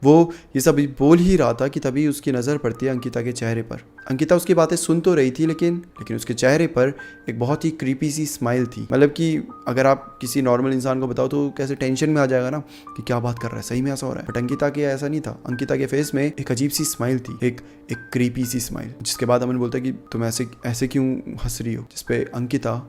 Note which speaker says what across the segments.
Speaker 1: वो ये सब बोल ही रहा था कि तभी उसकी नज़र पड़ती है अंकिता के चेहरे पर। अंकिता उसकी बातें सुन तो रही थी लेकिन उसके चेहरे पर एक बहुत ही क्रीपी सी स्माइल थी। मतलब कि अगर आप किसी नॉर्मल इंसान को बताओ तो कैसे टेंशन में आ जाएगा ना कि क्या बात कर रहा है, सही में ऐसा हो रहा है। बट अंकिता के ऐसा नहीं था। अंकिता के फेस में एक अजीब सी स्माइल थी, एक क्रीपी सी स्माइल। जिसके बाद अमन बोलता है कि तुम ऐसे क्यों हंस रही हो। जिसपे अंकिता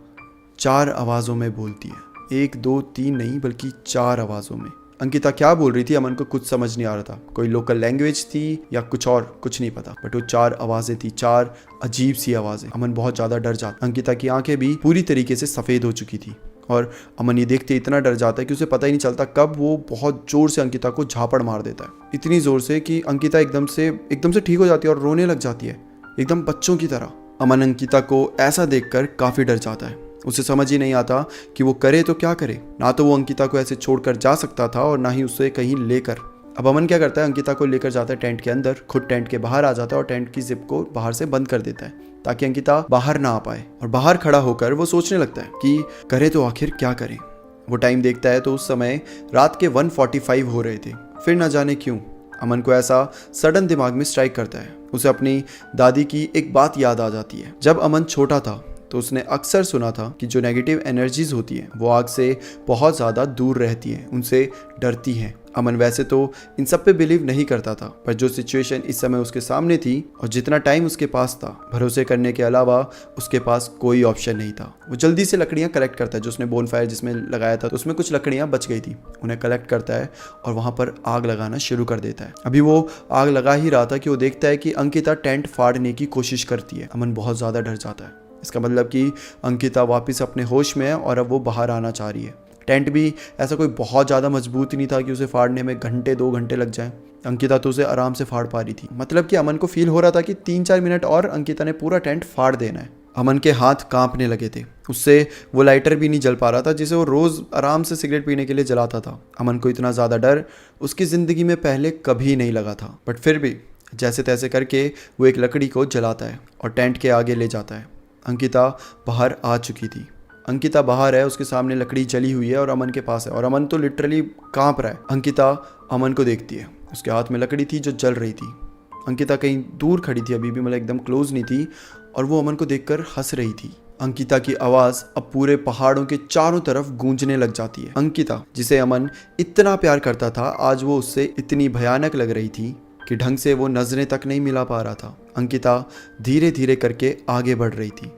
Speaker 1: 4 आवाज़ों में बोलती है, 1 2 3 नहीं बल्कि 4 आवाज़ों में। अंकिता क्या बोल रही थी अमन को कुछ समझ नहीं आ रहा था। कोई लोकल लैंग्वेज थी या कुछ और, कुछ नहीं पता। बट वो 4 आवाज़ें थी, 4 अजीब सी आवाज़ें। अमन बहुत ज़्यादा डर जाता। अंकिता की आंखें भी पूरी तरीके से सफ़ेद हो चुकी थी और अमन ये देखते इतना डर जाता है कि उसे पता ही नहीं चलता कब वो बहुत ज़ोर से अंकिता को झापड़ मार देता है। इतनी ज़ोर से कि अंकिता एकदम से ठीक हो जाती है और रोने लग जाती है, एकदम बच्चों की तरह। अमन अंकिता को ऐसा देखकर काफ़ी डर जाता है। उसे समझ ही नहीं आता कि वो करे तो क्या करे। ना तो वो अंकिता को ऐसे छोड़कर जा सकता था और ना ही उसे कहीं लेकर। अब अमन क्या करता है, अंकिता को लेकर जाता है टेंट के अंदर, खुद टेंट के बाहर आ जाता है और टेंट की जिप को बाहर से बंद कर देता है ताकि अंकिता बाहर ना आ पाए। और बाहर खड़ा होकर वो सोचने लगता है कि करे तो आखिर क्या करे। वो टाइम देखता है तो उस समय रात के 1:45 हो रहे थे। फिर ना जाने क्यों अमन को ऐसा सडन दिमाग में स्ट्राइक करता है। उसे अपनी दादी की एक बात याद आ जाती है। जब अमन छोटा था तो उसने अक्सर सुना था कि जो नेगेटिव एनर्जीज होती हैं वो आग से बहुत ज़्यादा दूर रहती हैं, उनसे डरती हैं। अमन वैसे तो इन सब पे बिलीव नहीं करता था, पर जो सिचुएशन इस समय उसके सामने थी और जितना टाइम उसके पास था, भरोसे करने के अलावा उसके पास कोई ऑप्शन नहीं था। वो जल्दी से लकड़ियाँ कलेक्ट करता है। जो उसने बोनफायर जिसमें लगाया था तो उसमें कुछ लकड़ियाँ बच गई थी, उन्हें कलेक्ट करता है और वहाँ पर आग लगाना शुरू कर देता है। अभी वो आग लगा ही रहा था कि वो देखता है कि अंकिता टेंट फाड़ने की कोशिश करती है। अमन बहुत ज़्यादा डर जाता है। इसका मतलब कि अंकिता वापस अपने होश में है और अब वो बाहर आना चाह रही है। टेंट भी ऐसा कोई बहुत ज़्यादा मजबूत नहीं था कि उसे फाड़ने में घंटे 2 घंटे लग जाए। अंकिता तो उसे आराम से फाड़ पा रही थी। मतलब कि अमन को फील हो रहा था कि 3-4 मिनट और अंकिता ने पूरा टेंट फाड़ देना है। अमन के हाथ कांपने लगे थे। उससे वो लाइटर भी नहीं जल पा रहा था जिसे वो रोज़ आराम से सिगरेट पीने के लिए जलाता था। अमन को इतना ज़्यादा डर उसकी ज़िंदगी में पहले कभी नहीं लगा था। बट फिर भी जैसे तैसे करके वो एक लकड़ी को जलाता है और टेंट के आगे ले जाता है। अंकिता बाहर आ चुकी थी। अंकिता बाहर है, उसके सामने लकड़ी जली हुई है और अमन के पास है और अमन तो लिटरली कांप रहा है। अंकिता अमन को देखती है। उसके हाथ में लकड़ी थी जो जल रही थी। अंकिता कहीं दूर खड़ी थी, अभी भी मतलब एकदम क्लोज नहीं थी, और वो अमन को देखकर हंस रही थी। अंकिता की आवाज़ अब पूरे पहाड़ों के चारों तरफ गूंजने लग जाती है। अंकिता जिसे अमन इतना प्यार करता था, आज वो उससे इतनी भयानक लग रही थी कि ढंग से वो नजरें तक नहीं मिला पा रहा था। अंकिता धीरे धीरे करके आगे बढ़ रही थी।